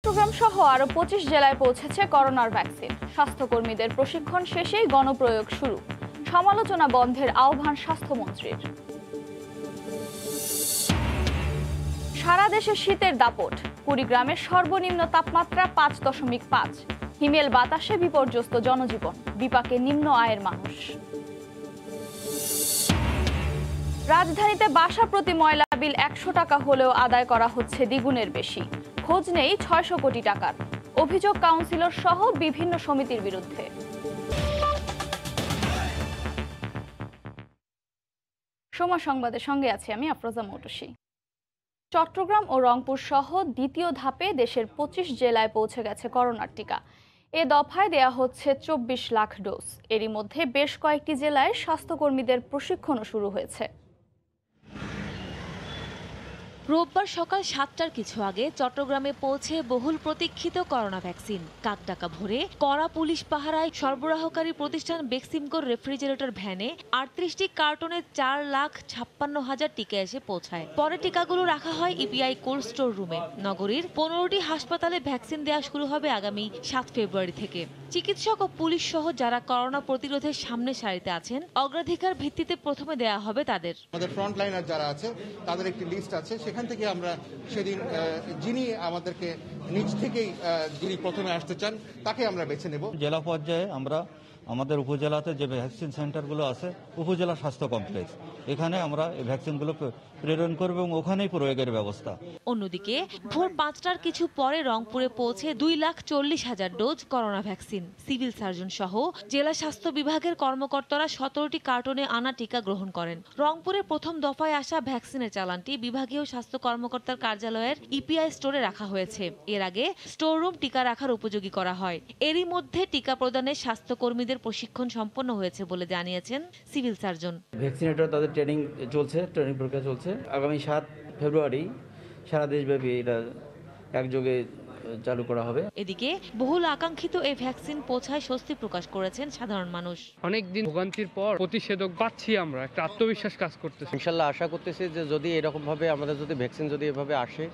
চট্টগ্রাম সহ আরো 25 জেলায় পৌঁছেছে করোনার ভ্যাকসিন। স্বাস্থ্যকর্মীদের প্রশিক্ষণ শেষেই গণপ্রয়োগ শুরু। সমালোচনা বন্ধের আহ্বান স্বাস্থ্যমন্ত্রীর। সারা দেশে শীতের দাপট। কুড়িগ্রামের সর্বনিম্ন তাপমাত্রা 5.5। হিমেল বাতাসে বিপর্যস্ত জনজীবন, বিপাকে নিম্ন আয়ের মানুষ। রাজধানীতে বাসা প্রতি ময়লা বিল 100 টাকা হলেও আদায় করা হচ্ছে দ্বিগুণের বেশি। খোঁজ নেই 600 কোটি টাকার। অভিযোগ কাউন্সিলর সহ বিভিন্ন সমিতির বিরুদ্ধে। সময় সংবাদের সঙ্গে আছি আমি আফরোজা মৌটুসী। চট্টগ্রাম ও রংপুর সহ দ্বিতীয় ধাপে দেশের 25 জেলায় পৌঁছে গেছে করোনার টিকা। এ দফায় দেয়া হচ্ছে 24 লাখ ডোজ। এরই মধ্যে বেশ কয়েকটি জেলায় স্বাস্থ্যকর্মীদের প্রশিক্ষণও শুরু হয়েছে। রোববার সকাল 7টার কিছু আগে চট্টগ্রামে পৌঁছে বহুল প্রতীক্ষিত করোনা ভ্যাকসিন। কাকডাকা ভোরে কড়া পুলিশ পাহারায় সরবরাহকারী প্রতিষ্ঠান বেক্সিমকোর রেফ্রিজারেটর ভ্যানে 38টি কার্টনে 4,56,000 টিকা এসে পৌঁছায়। পরে টিকাগুলো রাখা হয় ইপিআই কোল্ড স্টোর রুমে। নগরীর 15টি হাসপাতালে ভ্যাকসিন দেওয়া শুরু হবে আগামী 7 ফেব্রুয়ারি থেকে। চিকিৎসক ও পুলিশ সহ যারা করোনা প্রতিরোধের সামনে সারিতে আছেন, অগ্রাধিকার ভিত্তিতে প্রথমে দেওয়া হবে তাদের। আমাদের ফ্রন্ট লাইনার যারা আছে তাদের একটি লিস্ট আছে, সেখান থেকে আমরা সেদিন যিনি আমাদেরকে নিজ থেকেই যিনি প্রথমে আসতে চান তাকে আমরা বেছে নেব। জেলা পর্যায়ে আমরা আমাদের উপজেলাতে যে ভ্যাকসিন সেন্টারগুলো আছে, উপজেলা স্বাস্থ্য কমপ্লেক্স, এখানে আমরা এই ভ্যাকসিনগুলো প্রেরণ করব এবং ওখানেই প্রয়োগের ব্যবস্থা। অন্যদিকে ভোর 5টার কিছু পরে রংপুরে পৌঁছে 2,40,000 dose corona vaccine. Civil surgeon সহ জেলা স্বাস্থ্য বিভাগের কর্মকর্তারা 17টি কার্টনে আনা টিকা গ্রহণ করেন। রংপুরে প্রথম দফায় আসা ভ্যাকসিনের চালানটি বিভাগীয় স্বাস্থ্য কর্মকর্তার কার্যালয়ের ইপিআই স্টোরে রাখা হয়েছে। এর আগে স্টোর রুম টিকা রাখার উপযোগী করা হয়। এরই মধ্যে টিকা প্রদানে স্বাস্থ্যকর্মীদের প্রশিক্ষণ সম্পন্ন হয়েছে বলে জানিয়েছেন সিভিল সার্জন। ভ্যাকসিনেটর তাদের ট্রেনিং প্রক্রিয়া চলছে। আগামী 7 ফেব্রুয়ারি সারা দেশব্যাপী এটা একযোগে চালু করা হবে। এদিকে বহুল আকাঙ্ক্ষিত এই ভ্যাকসিন পৌঁছায় স্বস্তি প্রকাশ করেছেন সাধারণ মানুষ। অনেকদিন ভোগান্তির পর প্রতিষেধক পাচ্ছি, আমরা একটা আত্মবিশ্বাস কাজ করতেছে। ইনশাল্লাহ আশা করতেছি যে যদি এরকম ভাবে আমাদের যদি ভ্যাকসিন যদি এভাবে আসে,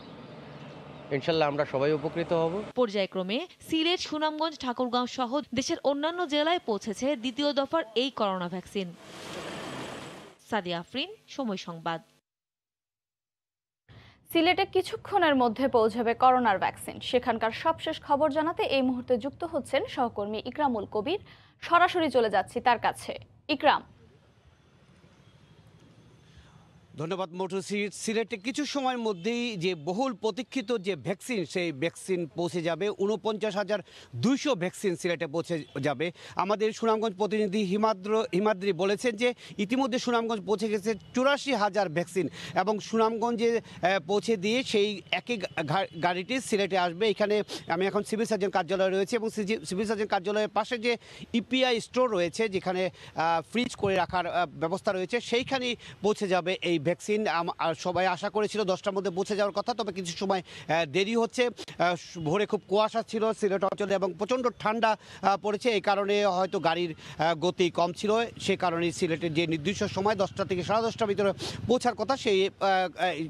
ইনশাল্লাহ আমরা সবাই উপকৃত হব। পর্যায়ক্রমে সিলেট, সুনামগঞ্জ, ঠাকুরগাঁও সহ দেশের অন্যান্য জেলায় পৌঁছেছে দ্বিতীয় দফার এই করোনা ভ্যাকসিন। সাদিয়া আফরিন, সময় সংবাদ। সিলেটে কিছুক্ষণের মধ্যে পৌঁছাবে করোনার ভ্যাকসিন। সেখানকার সবশেষ খবর জানাতে এই মুহূর্তে যুক্ত হচ্ছেন সহকর্মী ইকরামুল কবির। সরাসরি চলে যাচ্ছি তার কাছে। ইকরাম। ধন্যবাদ মৌটুসী। সিলেটে কিছু সময়ের মধ্যেই যে বহুল প্রতীক্ষিত যে ভ্যাকসিন, সেই ভ্যাকসিন পৌঁছে যাবে। 49,200 ভ্যাকসিন সিলেটে পৌঁছে যাবে। আমাদের সুনামগঞ্জ প্রতিনিধি হিমাদ্রি বলেছেন যে ইতিমধ্যে সুনামগঞ্জ পৌঁছে গেছে 84,000 ভ্যাকসিন এবং সুনামগঞ্জে পৌঁছে দিয়ে সেই একই গাড়িটি সিলেটে আসবে। এখানে আমি এখন সিভিল সার্জন কার্যালয়ে রয়েছে এবং সিভিল সার্জন কার্যালয়ের পাশে যে ইপিআই স্টোর রয়েছে, যেখানে ফ্রিজ করে রাখার ব্যবস্থা রয়েছে, সেইখানেই পৌঁছে যাবে এই ভ্যাকসিন। সবাই আশা করেছিল 10টার মধ্যে পৌঁছে যাওয়ার কথা, তবে কিছু সময় দেরি হচ্ছে। ভোরে খুব কুয়াশা ছিল সিলেট অঞ্চলে এবং প্রচণ্ড ঠান্ডা পড়েছে। এই কারণে হয়তো গাড়ির গতি কম ছিল, সে কারণে সিলেটের যে নির্দিষ্ট সময় 10টা থেকে 10:30টার ভিতরে পৌঁছার কথা, সেই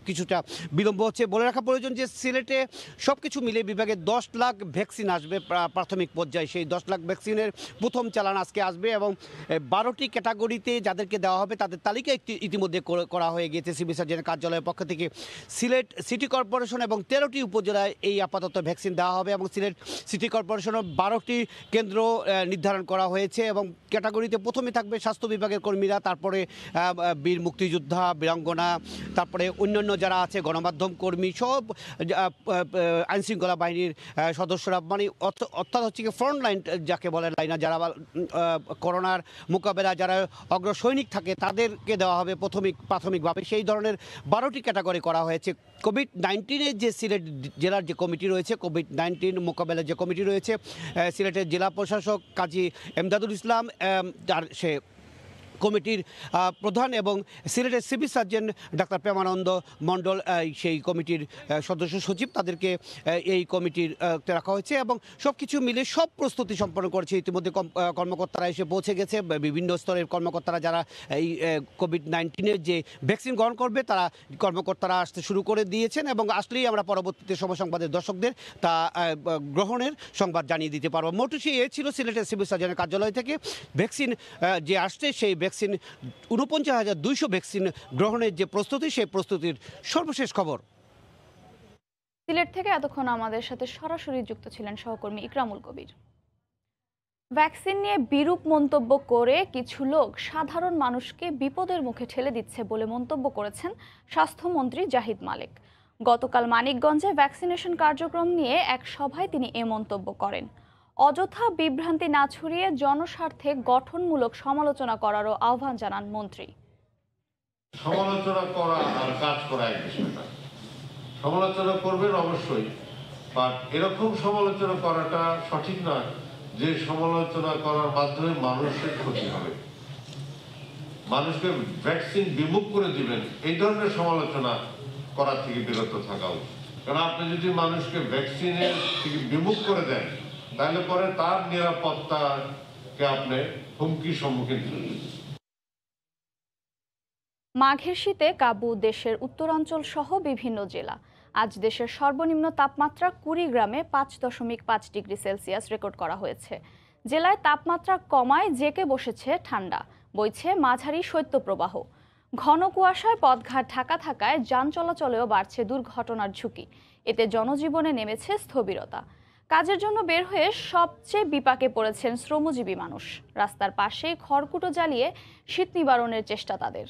কিছুটা বিলম্ব হচ্ছে। বলে রাখা প্রয়োজন যে সিলেটে সব কিছু মিলে বিভাগে 10 লাখ ভ্যাকসিন আসবে প্রাথমিক পর্যায়ে। সেই 10 লাখ ভ্যাকসিনের প্রথম চালান আজকে আসবে এবং 12টি ক্যাটাগরিতে যাদেরকে দেওয়া হবে তাদের তালিকা ইতিমধ্যে করা হয়ে গিয়েছে সিভিল সার্জনের কার্যালয়ের পক্ষ থেকে। সিলেট সিটি কর্পোরেশন এবং 13টি উপজেলায় এই আপাতত ভ্যাকসিন দেওয়া হবে এবং সিলেট সিটি কর্পোরেশনও 12টি কেন্দ্র নির্ধারণ করা হয়েছে এবং ক্যাটাগরিতে প্রথমে থাকবে স্বাস্থ্য বিভাগের কর্মীরা, তারপরে বীর মুক্তিযোদ্ধা, বীরাঙ্গনা, তারপরে অন্যান্য যারা আছে গণমাধ্যম কর্মী, সব আইনশৃঙ্খলা বাহিনীর সদস্যরা, মানে অর্থাৎ হচ্ছে কি ফ্রন্ট লাইন যাকে বলে, লাইনার যারা করোনার মোকাবেলা যারা অগ্রসৈনিক থাকে তাদেরকে দেওয়া হবে প্রাথমিকভাবে। সেই ধরনের 12টি ক্যাটাগরি করা হয়েছে। কোভিড-19-এর যে সিলেট জেলার যে কমিটি রয়েছে, কোভিড-19 মোকাবেলার যে কমিটি রয়েছে, সিলেটের জেলা প্রশাসক কাজী এমদাদুল ইসলাম, সে কমিটির প্রধান এবং সিলেটের সিভিল সার্জন ডাক্তার প্রেমানন্দ মণ্ডল সেই কমিটির সদস্য সচিব, তাদেরকে এই কমিটির রাখা হয়েছে এবং সব কিছু মিলে সব প্রস্তুতি সম্পন্ন করেছে। ইতিমধ্যে কর্মকর্তারা এসে পৌঁছে গেছে, বিভিন্ন স্তরের কর্মকর্তারা যারা এই কোভিড-19-এর যে ভ্যাকসিন গ্রহণ করবে তারা কর্মকর্তারা আসতে শুরু করে দিয়েছেন এবং আসলেই আমরা পরবর্তীতে সময় সংবাদের দর্শকদের তা গ্রহণের সংবাদ জানিয়ে দিতে পারবো। মোটুসি এ ছিল সিলেটের সিভিল সার্জনের কার্যালয় থেকে। ভ্যাকসিন যে আসছে সেই ভ্যাকসিন ৪৯,২০০ ভ্যাকসিন গ্রহণের যে প্রস্তুতি, সেই প্রস্তুতির সর্বশেষ খবর। সিলেট থেকে এতক্ষণ আমাদের সাথে সরাসরি যুক্ত ছিলেন সহকর্মী ইকরামুল কবির। ভ্যাকসিন নিয়ে বিরূপ মন্তব্য করে কিছু লোক সাধারণ মানুষকে বিপদের মুখে ঠেলে দিচ্ছে বলে মন্তব্য করেছেন স্বাস্থ্যমন্ত্রী জাহিদ মালেক। গতকাল মানিকগঞ্জে ভ্যাকসিনেশন কার্যক্রম নিয়ে এক সভায় তিনি এ মন্তব্য করেন। অযথা বিভ্রান্তি না ছড়িয়ে জনস্বার্থে গঠনমূলক সমালোচনা করারও আহ্বান জানান মন্ত্রী। সমালোচনা করা আর কাজ করা এক বিষয় না। সমালোচনা করবেন অবশ্যই, বাট এরকম সমালোচনা করাটা সঠিক নয় যে সমালোচনা করার মাধ্যমে মানুষের ক্ষতি হবে, মানুষকে ভ্যাকসিন বিমুখ করে দিবেন, এই ধরনের সমালোচনা করা থেকে বিরত থাকা উচিত। কারণ আপনি যদি মানুষকে ভ্যাকসিনের থেকে বিমুখ করে দেন তাহলে পরে তার নিরাপত্তাকে আপনি হুমকির সম্মুখীন করবেন। মাঘের শীতে কাবু দেশের উত্তরাঞ্চল সহ বিভিন্ন জেলা। আজ দেশের সর্বনিম্ন তাপমাত্রা কুড়িগ্রামে ৫.৫ ডিগ্রি সেলসিয়াস রেকর্ড করা হয়েছে। জেলায় তাপমাত্রা কমায় জেঁকে বসেছে ঠান্ডা, বইছে মাঝারি শৈত্যপ্রবাহ। ঘন কুয়াশায় পথঘাট ঢাকা থাকায় যান চলাচলেও বাড়ছে দুর্ঘটনার ঝুঁকি। এতে জনজীবনে নেমেছে স্থবিরতা। কাজের জন্য বের হয়ে সবচেয়ে বিপাকে পড়েছেন শ্রমজীবী মানুষ। রাস্তার পাশেই খড়কুটো জ্বালিয়ে শীত নিবারণের চেষ্টা তাদের।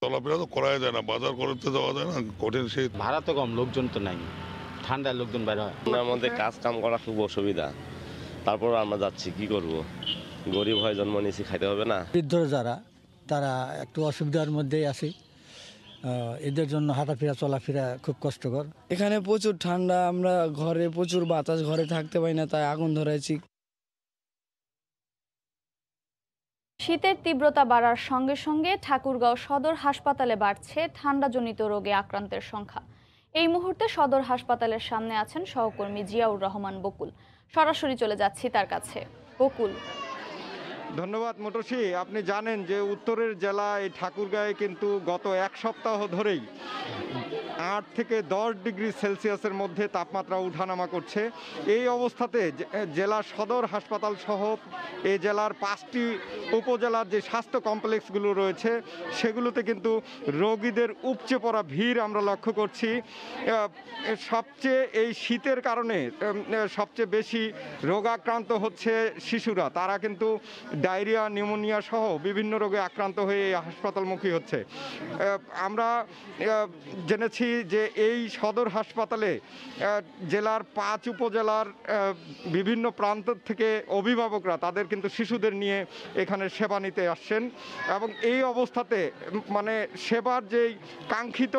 চলাফেরা তো করা যায় না, বাজার করতে যাওয়া যায় না, কঠিন শীত। ভাড়া তো কম, লোকজন তো নাই, ঠান্ডায় লোকজন বাইরে হয়। আমাদের কাজ কাম করা খুব অসুবিধা, তারপর আমরা যাচ্ছি, কি করব, গরিব হয়ে জন্ম নিয়েছি, খাইতে হবে না। বৃদ্ধ যারা, তারা একটু অসুবিধার মধ্যেই আছে, এদের জন্য হাঁটাফেরা চলাফেরা খুব কষ্টকর। এখানে প্রচুর ঠান্ডা, আমরা ঘরে প্রচুর বাতাস, ঘরে থাকতে পারি না, তাই আগুন ধরাইছি। শীতের তীব্রতা বাড়ার সঙ্গে সঙ্গে ঠাকুরগাঁও সদর হাসপাতালে বাড়ছে ঠান্ডাজনিত রোগে আক্রান্তের সংখ্যা। এই মুহূর্তে সদর হাসপাতালের সামনে আছেন সহকর্মী জিয়াউর রহমান বকুল। সরাসরি চলে যাচ্ছি তার কাছে। বকুল। ধন্যবাদ মোটরসি। আপনি জানেন যে উত্তরের জেলা এই ঠাকুরগাঁয়ে কিন্তু গত এক সপ্তাহ ধরেই 8 থেকে 10 ডিগ্রি সেলসিয়াসের মধ্যে তাপমাত্রা উঠানামা করছে। এই অবস্থাতে জেলা সদর হাসপাতাল সহ এই জেলার 5টি উপজেলার যে স্বাস্থ্য কমপ্লেক্সগুলো রয়েছে সেগুলোতে কিন্তু রোগীদের উপচে পড়া ভিড় আমরা লক্ষ্য করছি। সবচেয়ে এই শীতের কারণে সবচেয়ে বেশি রোগাক্রান্ত হচ্ছে শিশুরা। তারা কিন্তু ডায়রিয়া, নিউমোনিয়া সহ বিভিন্ন রোগে আক্রান্ত হয়ে হাসপাতালমুখী হচ্ছে। আমরা জেনেছি যে এই সদর হাসপাতালে জেলার 5 উপজেলার বিভিন্ন প্রান্ত থেকে অভিভাবকরা তাদের কিন্তু শিশুদের নিয়ে এখানে সেবা নিতে আসছেন এবং এই অবস্থাতে মানে সেবার যেই কাঙ্ক্ষিত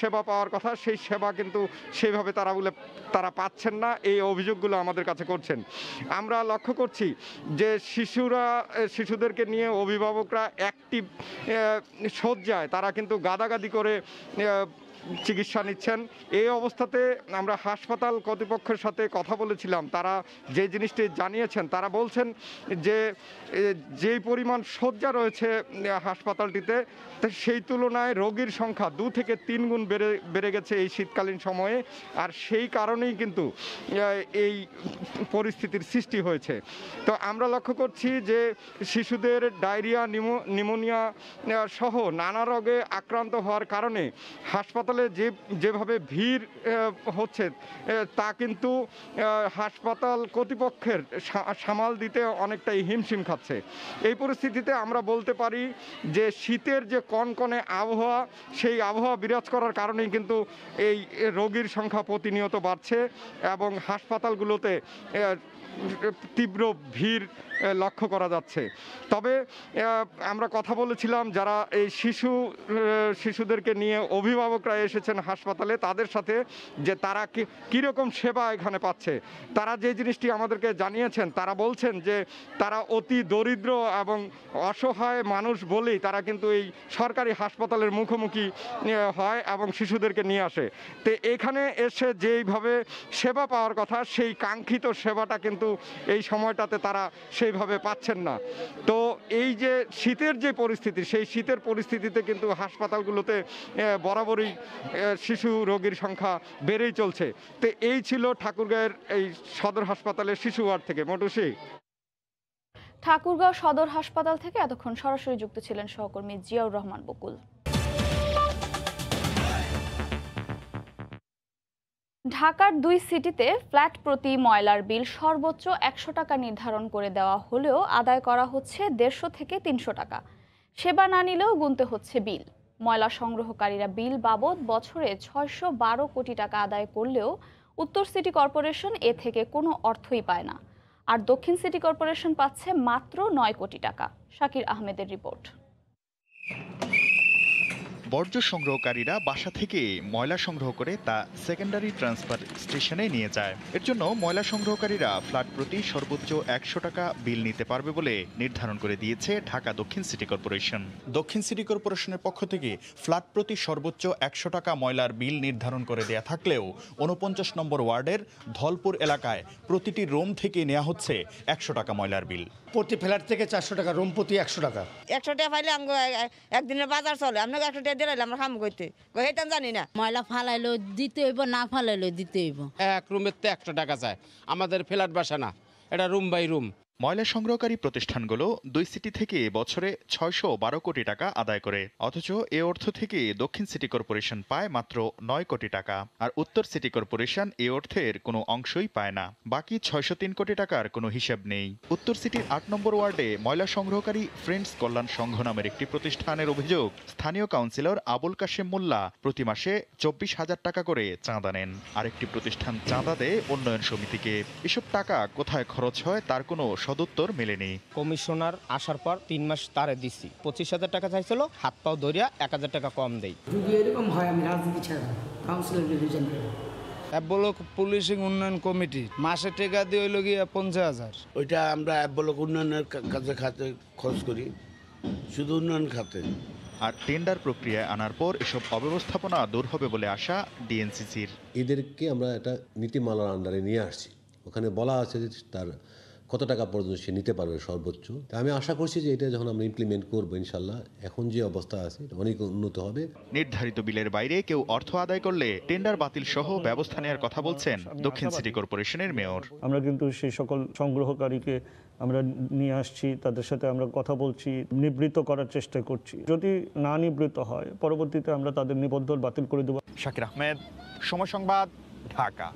সেবা পাওয়ার কথা সেই সেবা কিন্তু সেইভাবে তারা পাচ্ছেন না, এই অভিযোগগুলো আমাদের কাছে করছেন। আমরা লক্ষ্য করছি যে শিশুদেরকে নিয়ে অভিভাবকরা অ্যাক্টিভ শয্যায় তারা কিন্তু গাদাগাদি করে চিকিৎসা নিচ্ছেন। এই অবস্থাতে আমরা হাসপাতাল কর্তৃপক্ষের সাথে কথা বলেছিলাম, তারা যে জিনিসটি জানিয়েছেন, তারা বলছেন যে যেই পরিমাণ শয্যা রয়েছে হাসপাতালটিতে সেই তুলনায় রোগীর সংখ্যা 2 থেকে 3 গুণ বেড়ে গেছে এই শীতকালীন সময়ে, আর সেই কারণেই কিন্তু এই পরিস্থিতির সৃষ্টি হয়েছে। তো আমরা লক্ষ্য করছি যে শিশুদের ডায়রিয়া, নিউমোনিয়া সহ নানা রোগে আক্রান্ত হওয়ার কারণে হাসপাতালে যেভাবে ভিড় হচ্ছে তা কিন্তু হাসপাতাল কর্তৃপক্ষের সামাল দিতে অনেকটাই হিমশিম খাচ্ছে। এই পরিস্থিতিতে আমরা বলতে পারি যে শীতের যে কনকনে আবহাওয়া, সেই আবহাওয়া বিরাজ করার কারণেই কিন্তু এই রোগীর সংখ্যা প্রতিনিয়ত বাড়ছে এবং হাসপাতালগুলোতে তীব্র ভিড় লক্ষ্য করা যাচ্ছে। তবে আমরা কথা বলেছিলাম যারা এই শিশুদেরকে নিয়ে অভিভাবকরা এসেছেন হাসপাতালে, তাদের সাথে যে তারা কীরকম সেবা এখানে পাচ্ছে। তারা যে জিনিসটি আমাদেরকে জানিয়েছেন, তারা বলছেন যে তারা অতি দরিদ্র এবং অসহায় মানুষ বলেই তারা কিন্তু এই সরকারি হাসপাতালের মুখোমুখি হয় এবং শিশুদেরকে নিয়ে আসে। তো এখানে এসে যেইভাবে সেবা পাওয়ার কথা, সেই কাঙ্ক্ষিত সেবাটা কিন্তু এই সময়টাতে তারা সেইভাবে পাচ্ছেন না। তো এই যে শীতের যে পরিস্থিতি, সেই শীতের পরিস্থিতিতে কিন্তু হাসপাতালগুলোতে বরাবরই শিশু রোগীর সংখ্যা বেড়েই চলছে। তো এই ছিল ঠাকুরগাঁয়ের এই সদর হাসপাতালের শিশু ওয়ার্ড থেকে মটুসি। ঠাকুরগাঁও সদর হাসপাতাল থেকে এতক্ষণ সরাসরি যুক্ত ছিলেন সহকর্মী জিয়াউর রহমান বকুল। ঢাকার 2 সিটিতে ফ্ল্যাট প্রতি ময়লার বিল সর্বোচ্চ 100 টাকা নির্ধারণ করে দেওয়া হলেও আদায় করা হচ্ছে 150 থেকে 300 টাকা। সেবা না নিলেও গুনতে হচ্ছে বিল। ময়লা সংগ্রহকারীরা বিল বাবদ বছরে 612 কোটি টাকা আদায় করলেও উত্তর সিটি কর্পোরেশন এ থেকে কোনো অর্থই পায় না। আর দক্ষিণ সিটি কর্পোরেশন পাচ্ছে মাত্র 9 কোটি টাকা। শাকির আহমেদের রিপোর্ট। বর্জ্য সংগ্রহকারীরা বাসা থেকে ময়লা সংগ্রহ করে তা সেকেন্ডারি ট্রান্সফার স্টেশনে নিয়ে যায়। এর জন্য ময়লা সংগ্রহকারীরা ফ্ল্যাট প্রতি সর্বোচ্চ 100 টাকা বিল নিতে পারবে বলে নির্ধারণ করে দিয়েছে ঢাকা দক্ষিণ সিটি কর্পোরেশন। দক্ষিণ সিটি কর্পোরেশনের পক্ষ থেকে ফ্ল্যাট প্রতি সর্বোচ্চ 100 টাকা ময়লার বিল নির্ধারণ করে দেয়া থাকলেও 49 নম্বর ওয়ার্ডের ধলপুর এলাকায় প্রতিটি রুম থেকে নেওয়া হচ্ছে 100 টাকা ময়লার বিল। প্রতি ফ্ল্যাট থেকে 400 টাকা, রুম প্রতি 100 টাকা। 100 টাকা পাইলে আমি একদিনের বাজার চলে, আপনাকে 100 টাকা দিলে আমরা খাম করতে এটা জানি না। ময়লা ফালাইলো দিতে হইব, না ফালাইলো দিতে হইব। এক রুমের তো 100 টাকা চায়, আমাদের ফ্ল্যাট বাসা না, এটা রুম বাই রুম। ময়লা সংগ্রহকারী প্রতিষ্ঠানগুলো 2 সিটি থেকে বছরে 612 কোটি টাকা আদায় করে, অথচ এ অর্থ থেকে দক্ষিণ সিটি কর্পোরেশন পায় মাত্র 9 কোটি টাকা। আর উত্তর সিটি কর্পোরেশন এ অর্থের কোনো অংশই পায় না। বাকি 603 কোটি টাকার কোনো হিসাব নেই। উত্তর সিটির 8 নম্বর ওয়ার্ডে ময়লা সংগ্রহকারী ফ্রেন্ডস কল্যাণ সংঘ নামের একটি প্রতিষ্ঠানের অভিযোগ, স্থানীয় কাউন্সিলর আবুল কাশেম মোল্লা প্রতি মাসে 24,000 টাকা করে চাঁদা নেন। আরেকটি প্রতিষ্ঠান চাঁদা দেয় উন্নয়ন সমিতিকে। এসব টাকা কোথায় খরচ হয় তার কোনো সদুত্তর মেলেনি। কমিশনার আসার পর 3 মাস তারে দিছি, 25,000 টাকা চাইছিল, হাত পাও ধরিয়া 1,000 টাকা কম দেই। যদি এরকম হয় আমি রাজনীতি ছাড়া কাউন্সিলর ডিভিশন অ্যাবলক পুলিশিং উন্নয়ন কমিটি মাসে টাকা দিয়ে হইল গিয়ে 50,000। ওইটা আমরা অ্যাবলক উন্নয়নের কাজে খাতে খরচ করি, শুধু উন্নয়ন খাতে। আর টেন্ডার প্রক্রিয়ায় আনার পর এসব অব্যবস্থাপনা দূর হবে বলে আশা ডিএনসিসির। এদেরকে আমরা একটা নীতিমালার আন্ডারে নিয়ে আসছি, ওখানে বলা আছে যে তার কত টাকা পর্যন্ত সে নিতে পারবে সর্বোচ্চ। আমি আশা করছি যে এটা যখন আমরা ইমপ্লিমেন্ট করবো, ইনশাল্লাহ এখন যে অবস্থা আছে অনেক উন্নত হবে। নির্ধারিত বিলের বাইরে কেউ অর্থ আদায় করলে টেন্ডার বাতিল সহ ব্যবস্থা নেওয়ার কথা বলছেন দক্ষিণ সিটি কর্পোরেশনের মেয়র। আমরা কিন্তু সেই সকল সংগ্রহকারীকে আমরা নিয়ে আসছি, তাদের সাথে আমরা কথা বলছি, নিবৃত্ত করার চেষ্টা করছি। যদি না নিবৃত্ত হয় পরবর্তীতে আমরা তাদের নিবন্ধন বাতিল করে দেব। শাকির আহমেদ, সময় সংবাদ, ঢাকা।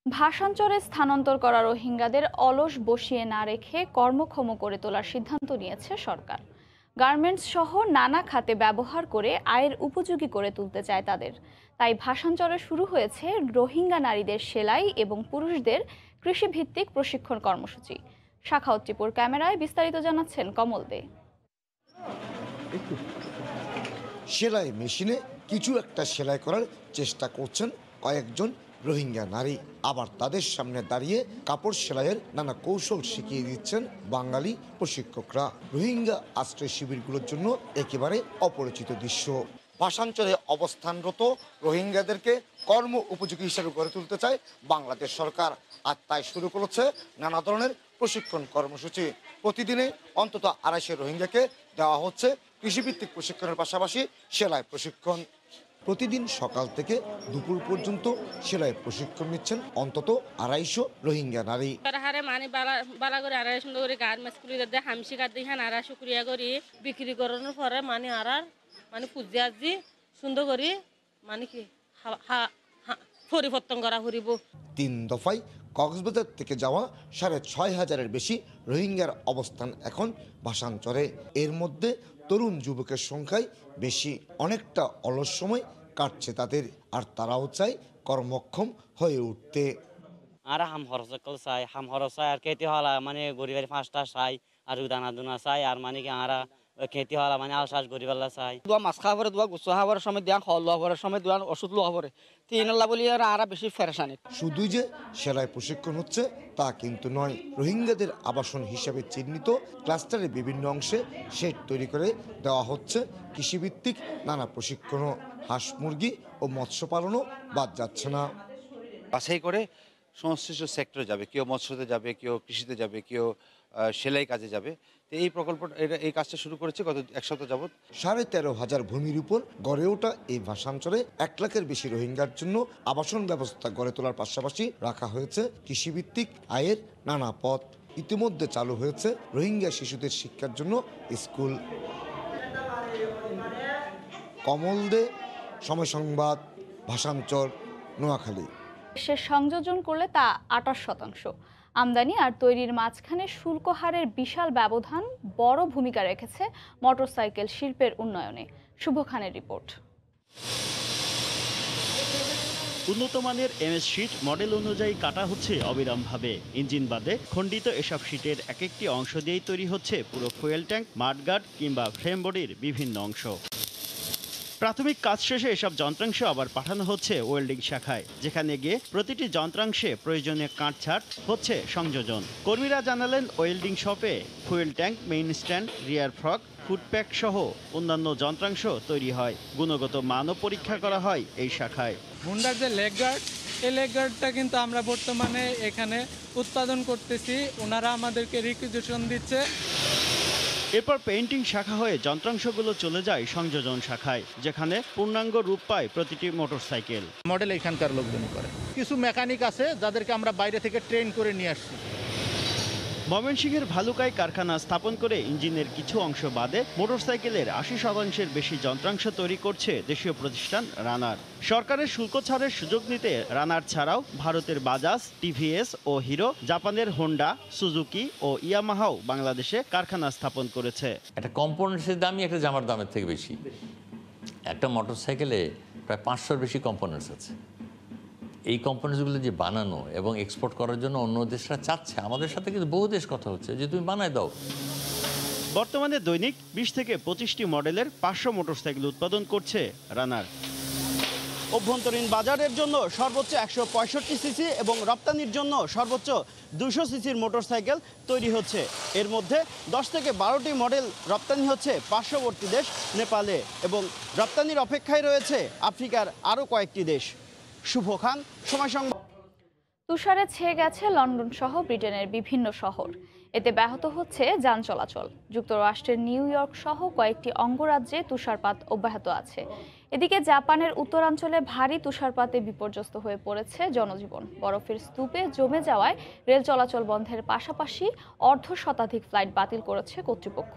ভাষাঞ্চলে স্থানান্তর করা রোহিঙ্গাদের অলস বসিয়ে না রেখে কর্মক্ষম করে তোলার সিদ্ধান্ত নিয়েছে সরকার। গার্মেন্টস সহ নানা খাতে ব্যবহার করে আয়ের উপযোগী করে তুলতে চায় তাদের। তাই ভাষাঞ্চলে শুরু হয়েছে রোহিঙ্গা নারীদের সেলাই এবং পুরুষদের কৃষিভিত্তিক প্রশিক্ষণ কর্মসূচি। শাখাউত টিপুর ক্যামেরায় বিস্তারিত জানাচ্ছেন কমল দে। সেলাই মেশিনে কিছু একটা সেলাই করার চেষ্টা করছেন কয়েকজন রোহিঙ্গা নারী, আবার তাদের সামনে দাঁড়িয়ে কাপড় সেলাইয়ের নানা কৌশল শিখিয়ে দিচ্ছেন বাঙালি প্রশিক্ষকরা। রোহিঙ্গা আশ্রয় শিবিরগুলোর জন্য একেবারে অপরিচিত দৃশ্য। ভাষাঞ্চলে অবস্থানরত রোহিঙ্গাদেরকে কর্ম উপযোগী হিসেবে গড়ে তুলতে চায় বাংলাদেশ সরকার, আর তাই শুরু করেছে নানা ধরনের প্রশিক্ষণ কর্মসূচি। প্রতিদিনে অন্তত 250 রোহিঙ্গাকে দেওয়া হচ্ছে কৃষিভিত্তিক প্রশিক্ষণের পাশাপাশি সেলাই প্রশিক্ষণ। প্রতিদিন সকাল থেকে দুপুর পর্যন্ত সেলাই প্রশিক্ষণ নিচ্ছেন অন্তত 250 রোহিঙ্গা নারী। বালা করে 250 করে গার্মেন্টস কুলিদের দিয়ে হামসি কাট দিয়ে হানারা শুক্রিয়া করি বিক্রি করানোর পরে মানে পুজি আজি সুন্দর করি মানে কি পরিবর্তন করা হরিব। 3 দফায় কক্সবাজার থেকে যাওয়া 6,500-এর বেশি রোহিঙ্গার অবস্থান এখন ভাষাঞ্চলে। এর মধ্যে তরুণ যুবকের সংখ্যাই বেশি। অনেকটা অলস সময় কাটছে তাদের, আর তারাও চায় কর্মক্ষম হয়ে উঠতে। আর হাম খরচ চাই হাম খরচ চাই আর খেতে হলা মানে গরিবের 5টা চাই আর দানা দুনা চাই আর মানে কি আর খেতে হলা মানে আলসাস গরিবাল্লা চাই দোয়া মাছ খাওয়ার দোয়া গোসা খাওয়ার সময় দিয়া খাওয়া লওয়ার সময় দোয়া ওষুধ লওয়া পরে তিন আল্লাহ বলি আর বেশি ফেরেশানি। শুধুই যে সেলাই প্রশিক্ষণ হচ্ছে তা কিন্তু নয়, রোহিঙ্গাদের আবাসন হিসেবে চিহ্নিত ক্লাস্টারের বিভিন্ন অংশে শেড তৈরি করে দেওয়া হচ্ছে কৃষিভিত্তিক নানা প্রশিক্ষণও। হাঁস মুরগি ও মৎস্য পালনও বাদ যাচ্ছে না। বাছাই করে সংশ্লিষ্ট সেক্টরে যাবে, কেউ মৎস্যতে যাবে, কেউ কৃষিতে যাবে, কেউ সেলাই কাজে যাবে। তো এই প্রকল্পটা এই কাজটা শুরু করেছে গত 1 সপ্তাহ যাবৎ। 13,500 ভূমির উপর গড়ে ওঠা এই ভাষাঞ্চলে 1 লাখের বেশি রোহিঙ্গার জন্য আবাসন ব্যবস্থা গড়ে তোলার পাশাপাশি রাখা হয়েছে কৃষিভিত্তিক আয়ের নানা পথ। ইতিমধ্যে চালু হয়েছে রোহিঙ্গা শিশুদের শিক্ষার জন্য স্কুল। কমল দে, সময় সংবাদ, ভাষাঞ্চল, নোয়াখালী। দেশের সংযোজন করলে তা 28%। আমদানি আর তৈরির মাঝখানে শুল্ক হারের বিশাল ব্যবধান বড় ভূমিকা রেখেছে মোটরসাইকেল শিল্পের উন্নয়নে। শুভ খানের রিপোর্ট। উন্নত মানের এমএস শীট মডেল অনুযায়ী কাটা হচ্ছে অবিরামভাবে। ইঞ্জিন বাদে খণ্ডিত এসব শীটের এক একটি অংশ দিয়েই তৈরি হচ্ছে পুরো ফুয়েল ট্যাঙ্ক, মাডগার্ড কিংবা ফ্রেম বডির বিভিন্ন অংশ। প্রাথমিক কাজ শেষে এসব যন্ত্রাংশ আবার পাঠানো হচ্ছে ওয়েল্ডিং শাখায়, যেখানে গিয়ে প্রতিটি যন্ত্রাংশে প্রয়োজনীয় কাটছাঁট হচ্ছে সংযোজন। কর্মীরা জানালেন ওয়েল্ডিং শপে ফুয়েল ট্যাঙ্ক, মেইন স্ট্যান্ড, রিয়ার ফ্রক, ফুটপ্যাক সহ অন্যান্য যন্ত্রাংশ তৈরি হয়। গুণগত মানও পরীক্ষা করা হয় এই শাখায়। হুন্ডার যে লেগ গার্ড, এই লেগ গার্ডটা কিন্তু আমরা বর্তমানে এখানে উৎপাদন করতেছি, ওনারা আমাদেরকে রিকুইজিশন দিচ্ছে। এরপর পেইন্টিং শাখা হয়ে যন্ত্রাংশগুলো চলে যায় সংযোজন শাখায়, যেখানে পূর্ণাঙ্গ রূপ পায় প্রতিটি মোটরসাইকেল। মডেল এখানকার লোকজন করে, কিছু মেকানিক আছে যাদেরকে আমরা বাইরে থেকে ট্রেন করে নিয়ে আসছি। ময়মনসিংহের ভালুকায় কারখানা স্থাপন করে ইঞ্জিনের কিছু অংশ বাদে মোটরসাইকেলের 80% বেশি যন্ত্রাংশ তৈরি করছে দেশীয় প্রতিষ্ঠান রানার। সরকারের শুল্ক ছাড়ের সুযোগ নিতে রানার ছাড়াও ভারতের বাজাজ, টিভিএস ও হিরো, জাপানের হোন্ডা, সুজুকি ও ইয়ামাহাও বাংলাদেশে কারখানা স্থাপন করেছে। একটা কম্পোনেন্টসের দামই একটা জামার দামের থেকে বেশি। একটা মোটরসাইকেলে প্রায় 500-র বেশি কম্পোনেন্টস আছে। এই কম্পোনেন্টসগুলো যে বানানো এবং এক্সপোর্ট করার জন্য অন্য দেশরা চাচ্ছে, আমাদের সাথে কিন্তু বহু দেশ কথা হচ্ছে যে তুমি বানায় দাও। বর্তমানে দৈনিক 20 থেকে 25টি মডেলের 500 মোটরসাইকেল উৎপাদন করছে রানার। অভ্যন্তরীণ বাজারের জন্য সর্বোচ্চ 165 সিসি এবং রপ্তানির জন্য সর্বোচ্চ 200 সিসির মোটরসাইকেল তৈরি হচ্ছে। এর মধ্যে 10 থেকে 12টি মডেল রপ্তানি হচ্ছে পার্শ্ববর্তী দেশ নেপালে, এবং রপ্তানির অপেক্ষায় রয়েছে আফ্রিকার আরও কয়েকটি দেশ। শুভ খান, সময় সংবাদ। তুষারে ছেয়ে গেছে লন্ডন সহ ব্রিটেনের বিভিন্ন শহর। এতে ব্যাহত হচ্ছে যান চলাচল। যুক্তরাষ্ট্রের নিউ ইয়র্ক সহ কয়েকটি অঙ্গরাজ্যে তুষারপাত অব্যাহত আছে। এদিকে জাপানের উত্তরাঞ্চলে ভারী তুষারপাতে বিপর্যস্ত হয়ে পড়েছে জনজীবন। বরফের স্তূপে জমে যাওয়ায় রেল চলাচল বন্ধের পাশাপাশি অর্ধশতাধিক ফ্লাইট বাতিল করেছে কর্তৃপক্ষ।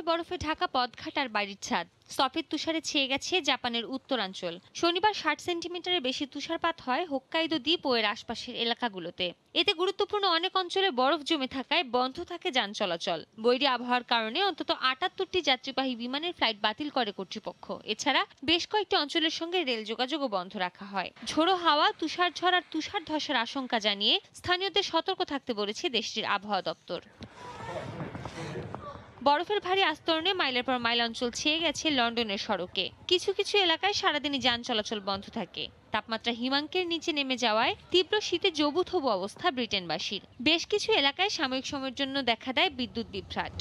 বরফে ঢাকা পথঘাট আর বাড়ির ছাদ। সফেদ তুষারে ছেয়ে গেছে জাপানের উত্তরাঞ্চল। শনিবার 60 সেন্টিমিটারের বেশি তুষারপাত হয় হোক্কাইদো দ্বীপ ও এর আশপাশের এলাকাগুলোতে। এতে গুরুত্বপূর্ণ অনেক অঞ্চলে বরফ জমে থাকায় বন্ধ থাকে যান চলাচল। বৈরী আবহাওয়ার কারণে অন্তত 78টি যাত্রীবাহী বিমানের ফ্লাইট বাতিল করে কর্তৃপক্ষ। এছাড়া বেশ কয়েকটি অঞ্চলের সঙ্গে রেল যোগাযোগও বন্ধ রাখা হয়। ঝোড়ো হাওয়া, তুষার ঝড় আর তুষার ধসের আশঙ্কা জানিয়ে স্থানীয়দের সতর্ক থাকতে বলেছে দেশটির আবহাওয়া দপ্তর। বরফের ভারী আস্তরণে মাইলের পর মাইল অঞ্চল ছেয়ে গেছে লন্ডনের সড়কে। কিছু কিছু এলাকায় সারাদিনই যান চলাচল বন্ধ থাকে। তাপমাত্রা হিমাঙ্কের নিচে নেমে যাওয়ায় তীব্র শীতে জবুথবু অবস্থা ব্রিটেনবাসীর। বেশ কিছু এলাকায় সাময়িক সময়ের জন্য দেখা দেয় বিদ্যুৎ বিভ্রাট।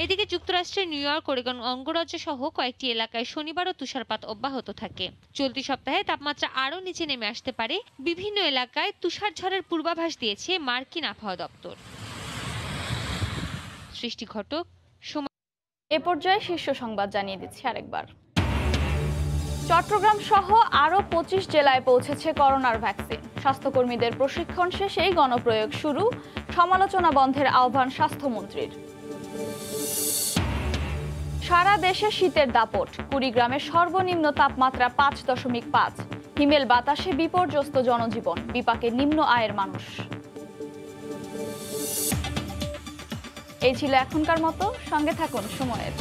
এদিকে যুক্তরাষ্ট্রের নিউ ইয়র্ক, ওরেগন অঙ্গরাজ্য সহ কয়েকটি এলাকায় শনিবারও তুষারপাত অব্যাহত থাকে। চলতি সপ্তাহে তাপমাত্রা আরও নিচে নেমে আসতে পারে। বিভিন্ন এলাকায় তুষার ঝড়ের পূর্বাভাস দিয়েছে মার্কিন আবহাওয়া দপ্তর। সৃষ্টি ঘটক। এ পর্যায়ে শীর্ষ সংবাদ জানিয়ে দিচ্ছি আরেকবার। চট্টগ্রাম সহ আরও 25 জেলায় পৌঁছেছে করোনার ভ্যাকসিন। স্বাস্থ্যকর্মীদের প্রশিক্ষণ শেষেই গণপ্রয়োগ শুরু। সমালোচনা বন্ধের আহ্বান স্বাস্থ্যমন্ত্রীর। সারা দেশে শীতের দাপট। কুড়িগ্রামে সর্বনিম্ন তাপমাত্রা 5.5। হিমেল বাতাসে বিপর্যস্ত জনজীবন। বিপাকে নিম্ন আয়ের মানুষ। এই ছিল এখনকার মতো। সঙ্গে থাকুন সময়ের।